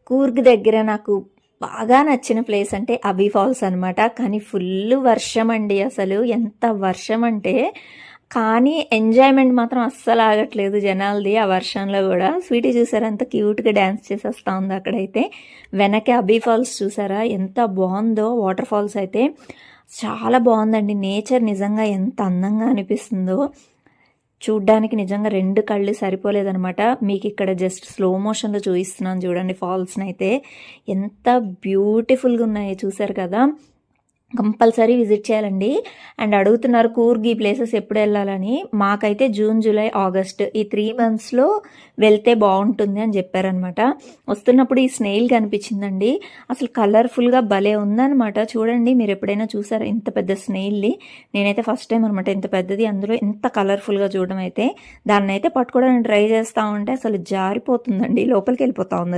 కూర్గ్ దగ్గర నాకు బాగా నచ్చిన ప్లేస్ అంటే అబీ ఫాల్స్ అనమాట. కానీ ఫుల్ వర్షం అండి, అసలు ఎంత వర్షం అంటే, కానీ ఎంజాయ్మెంట్ మాత్రం అస్సలు ఆగట్లేదు జనాలది ఆ వర్షంలో కూడా. స్వీటీ చూసారా ఎంత క్యూట్గా డ్యాన్స్ చేసేస్తా ఉంది అక్కడైతే. వెనకే అబీ ఫాల్స్ చూసారా ఎంత బాగుందో, వాటర్ ఫాల్స్ అయితే చాలా బాగుందండి. నేచర్ నిజంగా ఎంత అందంగా అనిపిస్తుందో చూడ్డానికి, నిజంగా 2 కళ్ళు సరిపోలేదనమాట. మీకు ఇక్కడ జస్ట్ స్లో మోషన్లో చూపిస్తున్నాను చూడండి ఫాల్స్ని అయితే. ఎంత బ్యూటిఫుల్గా ఉన్నాయో చూసారు కదా. కంపల్సరీ విజిట్ చేయాలండి. అండ్ అడుగుతున్నారు కూర్గ్ ఈ ప్లేసెస్ ఎప్పుడు వెళ్ళాలని. మాకైతే జూన్, జూలై, ఆగస్ట్ ఈ 3 మంత్స్లో వెళ్తే బాగుంటుంది అని చెప్పారనమాట. వస్తున్నప్పుడు ఈ స్నేల్ కనిపించిందండి, అసలు కలర్ఫుల్గా భలే ఉందనమాట. చూడండి, మీరు ఎప్పుడైనా చూసారా ఇంత పెద్ద స్నేల్ని? నేనైతే ఫస్ట్ టైం అనమాట ఇంత పెద్దది, అందులో ఇంత కలర్ఫుల్గా చూడడం అయితే. దాన్ని అయితే పట్టుకోవడానికి ట్రై చేస్తూ ఉంటే అసలు జారిపోతుందండి, లోపలికి వెళ్ళిపోతా ఉంది.